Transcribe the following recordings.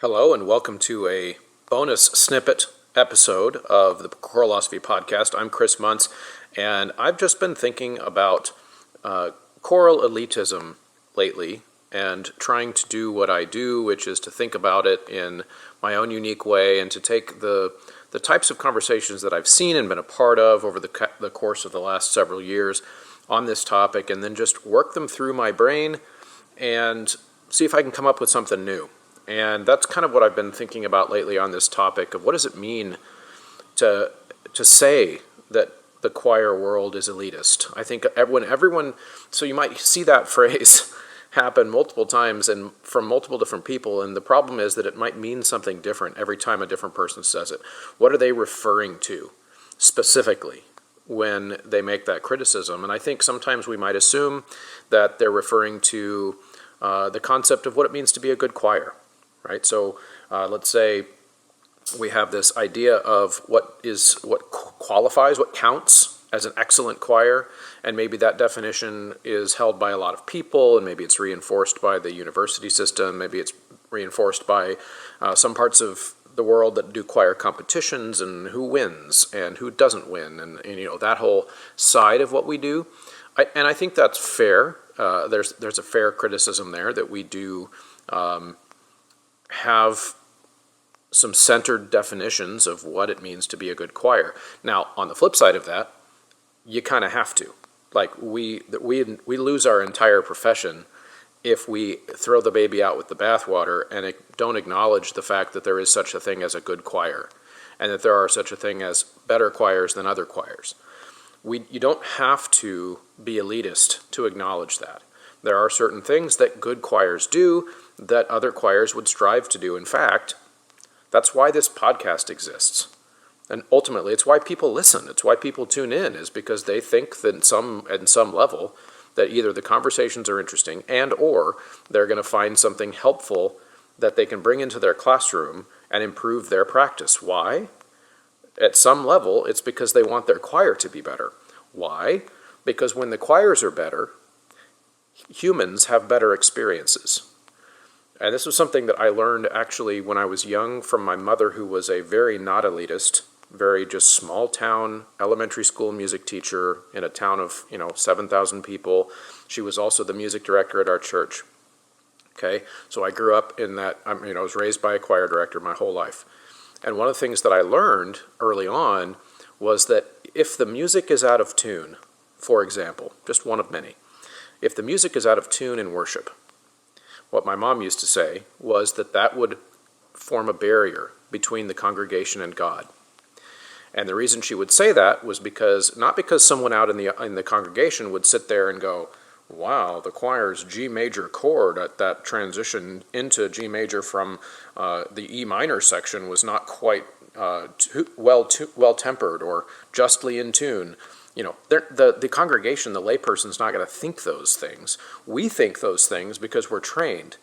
Hello and welcome to a bonus snippet episode of the Choral podcast. I'm Chris Muntz, and I've just been thinking about choral elitism lately and trying to do what I do, which is to think about it in my own unique way and to take the types of conversations that I've seen and been a part of over the course of the last several years on this topic and then just work them through my brain and see if I can come up with something new. And that's kind of what I've been thinking about lately on this topic of what does it mean to say that the choir world is elitist. I think when everyone, so you might see that phrase happen multiple times and from multiple different people, and the problem is that it might mean something different every time a different person says it. What are they referring to specifically when they make that criticism? And I think sometimes we might assume that they're referring to the concept of what it means to be a good choir. Right, so let's say we have this idea of what qualifies, what counts as an excellent choir, and maybe that definition is held by a lot of people, and maybe it's reinforced by the university system, maybe it's reinforced by some parts of the world that do choir competitions, and who wins and who doesn't win, and that whole side of what we do. And I think that's fair. There's a fair criticism there that we do. Have some centered definitions of what it means to be a good choir. Now, on the flip side of that, you kind of have to. Like, we lose our entire profession if we throw the baby out with the bathwater and don't acknowledge the fact that there is such a thing as a good choir and that there are such a thing as better choirs than other choirs. You don't have to be elitist to acknowledge that. There are certain things that good choirs do that other choirs would strive to do. In fact, that's why this podcast exists. And ultimately, it's why people listen. It's why people tune in, is because they think that at some level that either the conversations are interesting and or they're going to find something helpful that they can bring into their classroom and improve their practice. Why? At some level, it's because they want their choir to be better. Why? Because when the choirs are better, humans have better experiences. And this was something that I learned actually when I was young from my mother, who was a very not elitist, very just small town elementary school music teacher in a town of 7,000 people. She was also the music director at our church. Okay, so I grew up in that. I was raised by a choir director my whole life. And one of the things that I learned early on was that if the music is out of tune, for example, just one of many, if the music is out of tune in worship, what my mom used to say was that would form a barrier between the congregation and God. And the reason she would say that was not because someone out in the congregation would sit there and go, wow, the choir's G major chord at that transition into G major from the E minor section was not quite well tempered or justly in tune. The congregation, the layperson's not going to think those things. We think those things because we're trained.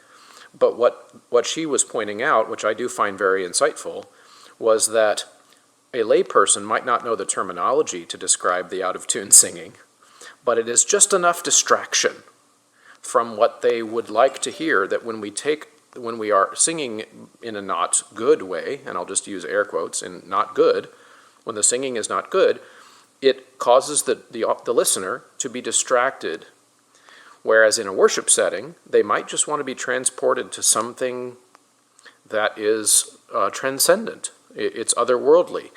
But what she was pointing out, which I do find very insightful, was that a layperson might not know the terminology to describe the out-of-tune singing, but it is just enough distraction from what they would like to hear that when we are singing in a not good way, and I'll just use air quotes, in not good, when the singing is not good, it causes the listener to be distracted, whereas in a worship setting, they might just want to be transported to something that is transcendent. It's otherworldly.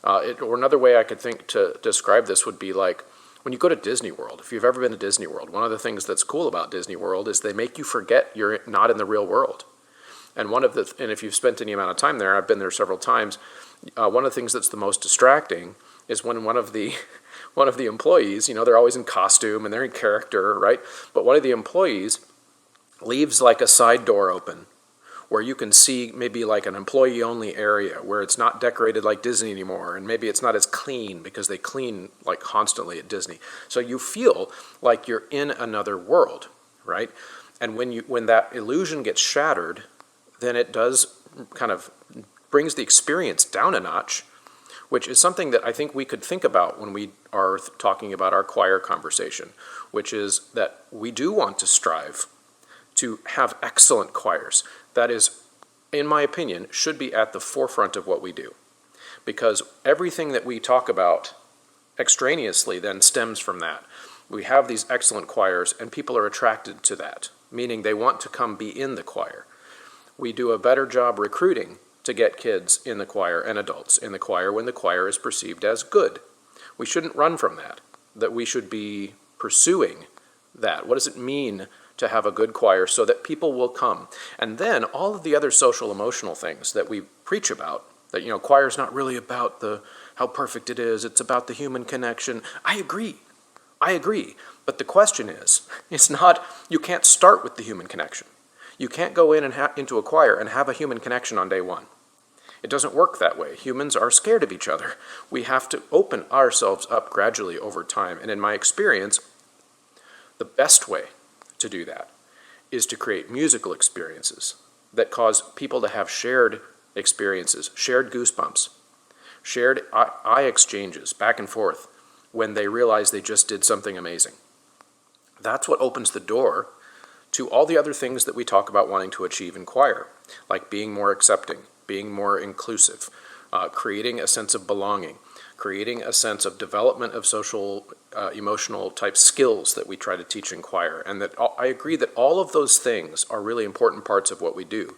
Or another way I could think to describe this would be like when you go to Disney World. If you've ever been to Disney World, one of the things that's cool about Disney World is they make you forget you're not in the real world. And if you've spent any amount of time there, I've been there several times, one of the things that's the most distracting is when one of the employees, they're always in costume and they're in character, right? But one of the employees leaves like a side door open where you can see maybe like an employee-only area where it's not decorated like Disney anymore, and maybe it's not as clean because they clean like constantly at Disney. So you feel like you're in another world, right? And when that illusion gets shattered, then it does kind of brings the experience down a notch, which is something that I think we could think about when we are talking about our choir conversation, which is that we do want to strive to have excellent choirs. That is in my opinion, should be at the forefront of what we do. Because everything that we talk about extraneously then stems from that. We have these excellent choirs, and people are attracted to that, meaning they want to come be in the choir. We do a better job recruiting to get kids in the choir and adults in the choir when the choir is perceived as good. We shouldn't run from that we should be pursuing that. What does it mean to have a good choir so that people will come? And then all of the other social emotional things that we preach about, that, choir's not really about how perfect it is, it's about the human connection. I agree. But the question is, it's not, you can't start with the human connection. You can't go in and into a choir and have a human connection on day one. It doesn't work that way. Humans are scared of each other. We have to open ourselves up gradually over time. And in my experience, the best way to do that is to create musical experiences that cause people to have shared experiences, shared goosebumps, shared eye exchanges back and forth when they realize they just did something amazing. That's what opens the door to all the other things that we talk about wanting to achieve in choir, like being more accepting, being more inclusive, creating a sense of belonging, creating a sense of development of social, emotional type skills that we try to teach in choir. And that I agree that all of those things are really important parts of what we do.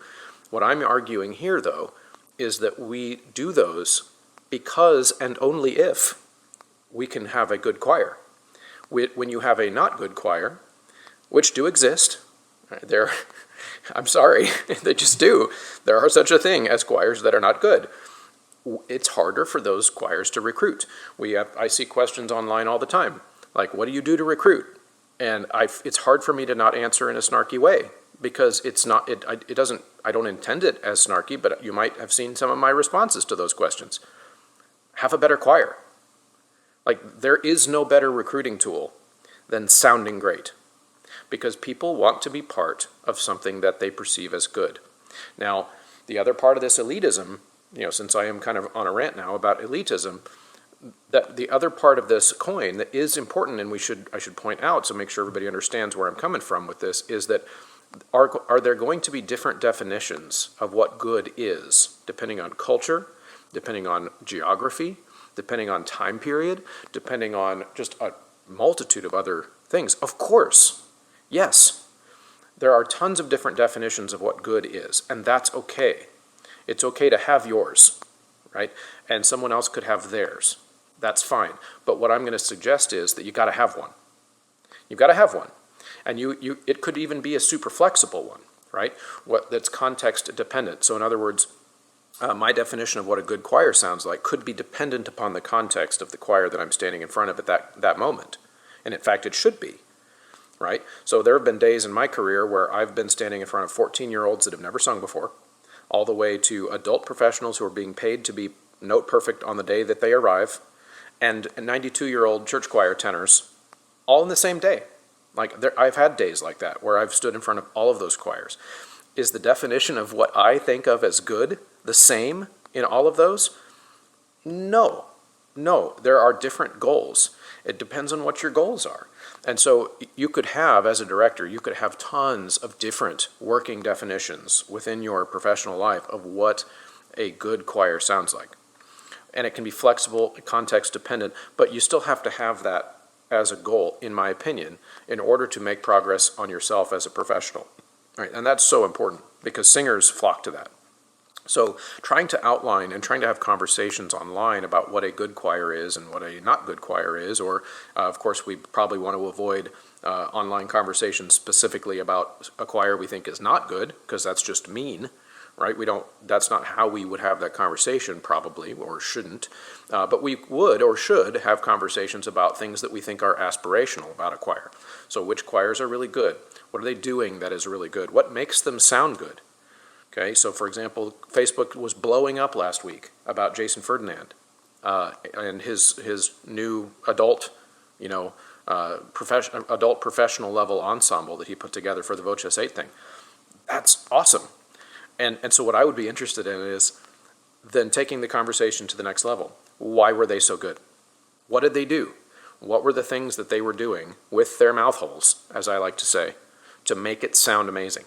What I'm arguing here, though, is that we do those because and only if we can have a good choir. When you have a not good choir, which do exist, I'm sorry, they just do. There are such a thing as choirs that are not good. It's harder for those choirs to recruit. I see questions online all the time, like, what do you do to recruit? And it's hard for me to not answer in a snarky way, because I don't intend it as snarky, but you might have seen some of my responses to those questions. Have a better choir. Like, there is no better recruiting tool than sounding great, because people want to be part of something that they perceive as good. Now, the other part of this elitism, since I am kind of on a rant now about elitism, that the other part of this coin that is important, and I should point out, so make sure everybody understands where I'm coming from with this, is that are there going to be different definitions of what good is, depending on culture, depending on geography, depending on time period, depending on just a multitude of other things? Of course, yes, there are tons of different definitions of what good is, and that's okay. It's okay to have yours, right? And someone else could have theirs. That's fine. But what I'm going to suggest is that you got to have one. You've got to have one. And it could even be a super flexible one, right? That's context dependent. So in other words, my definition of what a good choir sounds like could be dependent upon the context of the choir that I'm standing in front of at that moment. And in fact, it should be, right? So there have been days in my career where I've been standing in front of 14-year-olds that have never sung before, all the way to adult professionals who are being paid to be note perfect on the day that they arrive, and 92-year-old church choir tenors, all in the same day. I've had days like that where I've stood in front of all of those choirs. Is the definition of what I think of as good the same in all of those? No. There are different goals. It depends on what your goals are. And so you could have, as a director, you could have tons of different working definitions within your professional life of what a good choir sounds like. And it can be flexible, context dependent, but you still have to have that as a goal, in my opinion, in order to make progress on yourself as a professional. Right? And that's so important because singers flock to that. So trying to outline and trying to have conversations online about what a good choir is and what a not good choir is, or of course we probably want to avoid online conversations specifically about a choir we think is not good, because that's just mean, right? That's not how we would have that conversation probably, or shouldn't. But we would or should have conversations about things that we think are aspirational about a choir. So which choirs are really good? What are they doing that is really good? What makes them sound good? Okay, so for example, Facebook was blowing up last week about Jason Ferdinand and his new adult professional level ensemble that he put together for the Voces 8 thing. That's awesome. And so what I would be interested in is then taking the conversation to the next level. Why were they so good? What did they do? What were the things that they were doing with their mouth holes, as I like to say, to make it sound amazing?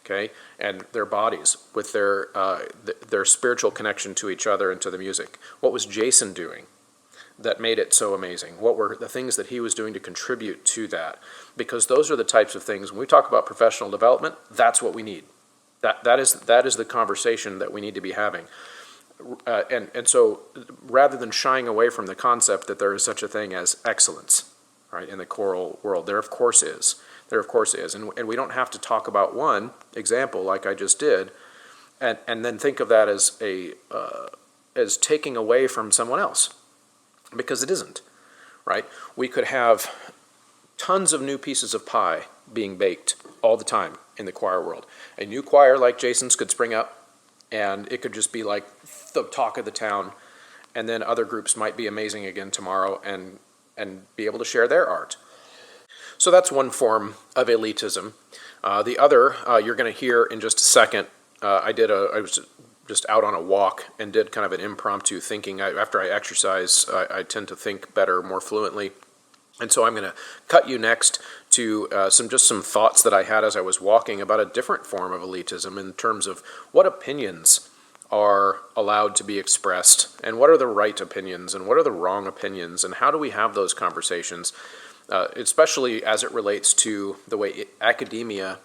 okay, and their bodies with their spiritual connection to each other and to the music. What was Jason doing that made it so amazing? What were the things that he was doing to contribute to that? Because those are the types of things, when we talk about professional development, that's what we need. That is the conversation that we need to be having. And so rather than shying away from the concept that there is such a thing as excellence, right, in the choral world, there of course is. There of course is. And we don't have to talk about one example like I just did and then think of that as taking away from someone else, because it isn't, right? We could have tons of new pieces of pie being baked all the time in the choir world. A new choir like Jason's could spring up, and it could just be like the talk of the town, and then other groups might be amazing again tomorrow and be able to share their art. So that's one form of elitism. The other, you're going to hear in just a second. I was just out on a walk and did kind of an impromptu thinking. After I exercise, I tend to think better, more fluently. And so I'm going to cut you next to some thoughts that I had as I was walking about a different form of elitism in terms of what opinions are allowed to be expressed, and what are the right opinions, and what are the wrong opinions, and how do we have those conversations, especially as it relates to the way academia,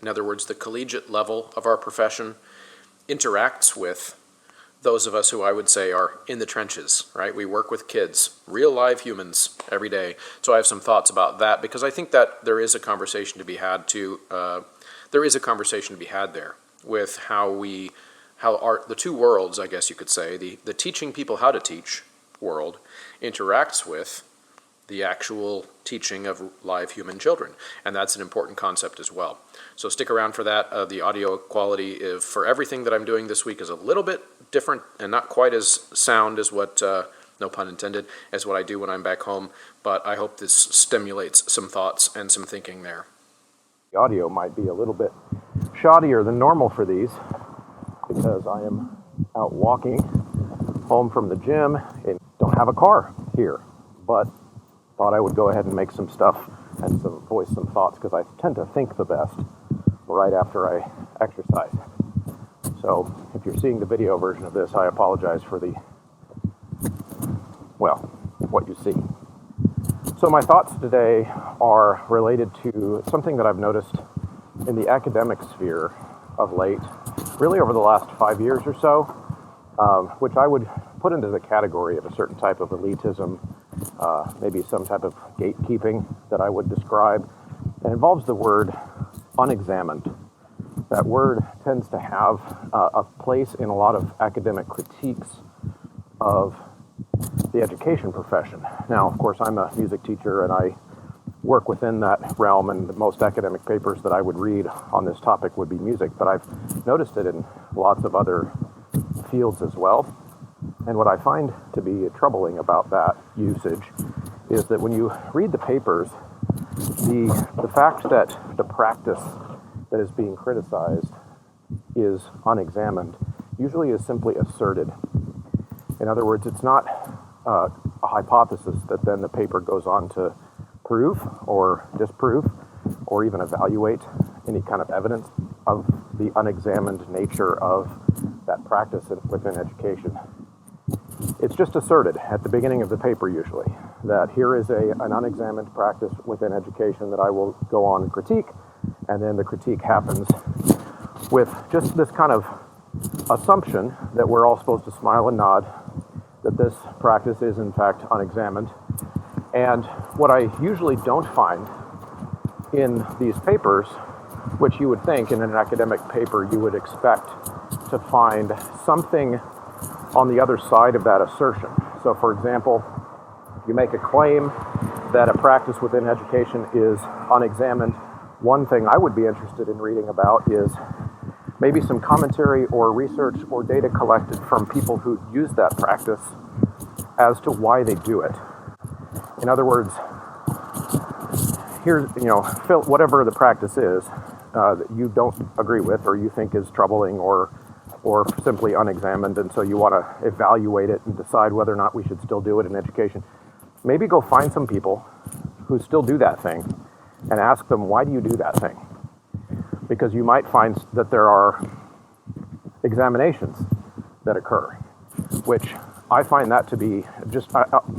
in other words, the collegiate level of our profession, interacts with those of us who I would say are in the trenches, right? We work with kids, real live humans every day. So I have some thoughts about that, because I think that there is a conversation to be had there with how the two worlds, I guess you could say, the teaching people how to teach world interacts with the actual teaching of live human children. And that's an important concept as well. So stick around for that. The audio quality for everything that I'm doing this week is a little bit different and not quite as sound as what, no pun intended, as what I do when I'm back home. But I hope this stimulates some thoughts and some thinking there. The audio might be a little bit shoddier than normal for these, because I am out walking home from the gym and don't have a car here, but thought I would go ahead and make some stuff and voice some thoughts, because I tend to think the best right after I exercise. So if you're seeing the video version of this, I apologize for what you see. So my thoughts today are related to something that I've noticed in the academic sphere of late, really over the last 5 years or so, which I would put into the category of a certain type of elitism, maybe some type of gatekeeping that I would describe. It involves the word unexamined. That word tends to have a place in a lot of academic critiques of the education profession. Now, of course, I'm a music teacher and I work within that realm, and the most academic papers that I would read on this topic would be music, but I've noticed it in lots of other fields as well. And what I find to be troubling about that usage is that when you read the papers, the fact that the practice that is being criticized is unexamined usually is simply asserted. In other words, it's not a hypothesis that then the paper goes on to prove or disprove or even evaluate any kind of evidence of the unexamined nature of that practice within education. It's just asserted at the beginning of the paper usually that here is an unexamined practice within education that I will go on and critique, and then the critique happens with just this kind of assumption that we're all supposed to smile and nod that this practice is in fact unexamined. And what I usually don't find in these papers, which you would think in an academic paper you would expect to find something on the other side of that assertion. So for example, you make a claim that a practice within education is unexamined. One thing I would be interested in reading about is maybe some commentary or research or data collected from people who use that practice as to why they do it. In other words, here's, Phil, whatever the practice is that you don't agree with or you think is troubling or simply unexamined, and so you want to evaluate it and decide whether or not we should still do it in education. Maybe go find some people who still do that thing and ask them, why do you do that thing? because you might find that there are examinations that occur, which I find that to be just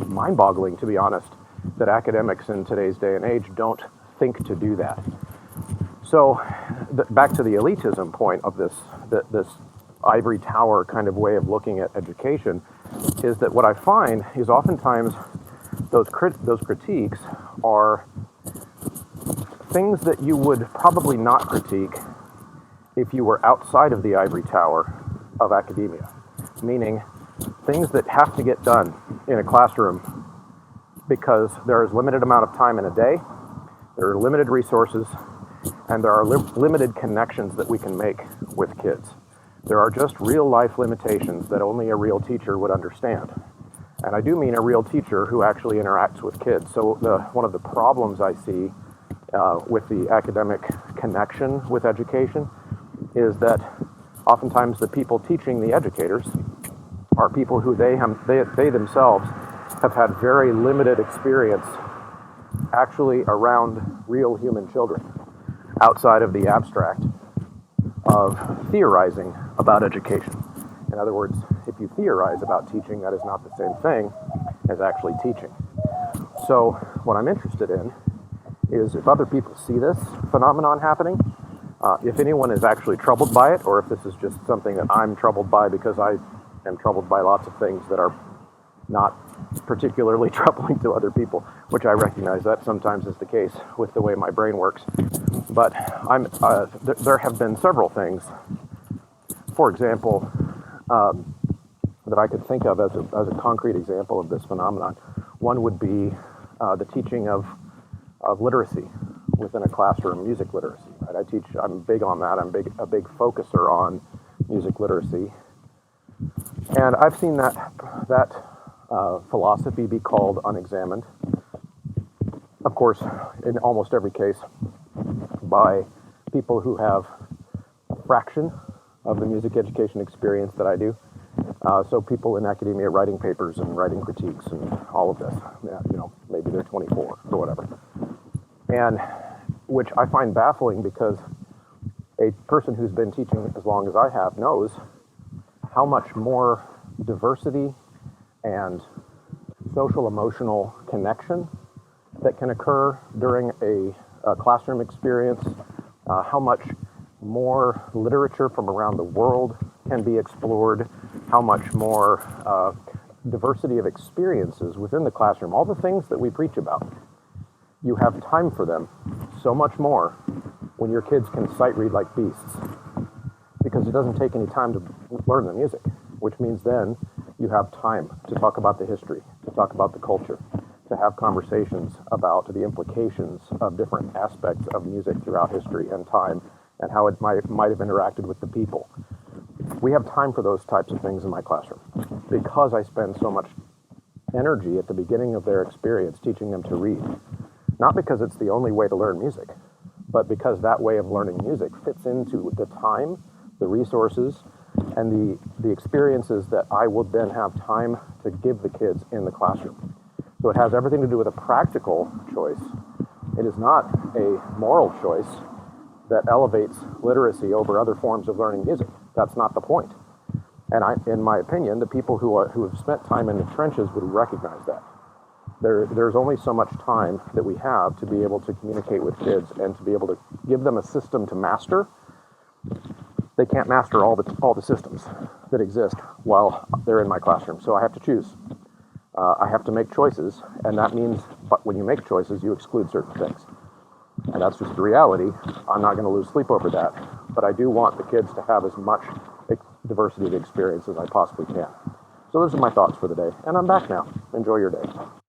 mind-boggling, to be honest, that academics in today's day and age don't think to do that. So back to the elitism point of this ivory tower kind of way of looking at education, is that what I find is oftentimes those critiques are things that you would probably not critique if you were outside of the ivory tower of academia, meaning things that have to get done in a classroom because there is limited amount of time in a day, there are limited resources, and there are limited connections that we can make with kids. There are just real life limitations that only a real teacher would understand. And I do mean a real teacher who actually interacts with kids. So one of the problems I see with the academic connection with education is that oftentimes the people teaching the educators are people who they themselves have had very limited experience actually around real human children, outside of the abstract of theorizing about education. In other words, if you theorize about teaching, that is not the same thing as actually teaching. So what I'm interested in is if other people see this phenomenon happening, if anyone is actually troubled by it, or if this is just something that I'm troubled by because I am troubled by lots of things that are not particularly troubling to other people, which I recognize that sometimes is the case with the way my brain works. But there have been several things, for example, that I could think of as a concrete example of this phenomenon. One would be the teaching of literacy within a classroom, music literacy. Right? I'm big on that. I'm a big focuser on music literacy. And I've seen that philosophy be called unexamined. Of course, in almost every case, by people who have a fraction of the music education experience that I do. So people in academia writing papers and writing critiques and all of this, maybe they're 24 or whatever. And which I find baffling because a person who's been teaching as long as I have knows how much more diversity and social emotional connection that can occur during a classroom experience, how much more literature from around the world can be explored, how much more diversity of experiences within the classroom, all the things that we preach about. You have time for them so much more when your kids can sight read like beasts, because it doesn't take any time to learn the music, which means then you have time to talk about the history, to talk about the culture, to have conversations about the implications of different aspects of music throughout history and time, and how it might have interacted with the people. We have time for those types of things in my classroom because I spend so much energy at the beginning of their experience teaching them to read. Not because it's the only way to learn music, but because that way of learning music fits into the time, the resources, and the experiences that I will then have time to give the kids in the classroom. So it has everything to do with a practical choice. It is not a moral choice that elevates literacy over other forms of learning music. That's not the point. And in my opinion, the people who have spent time in the trenches would recognize that. There's only so much time that we have to be able to communicate with kids and to be able to give them a system to master. They can't master all the systems that exist while they're in my classroom. So I have to choose. I have to make choices, and that means, but when you make choices, you exclude certain things. And that's just the reality. I'm not going to lose sleep over that. But I do want the kids to have as much diversity of experience as I possibly can. So those are my thoughts for the day. And I'm back now. Enjoy your day.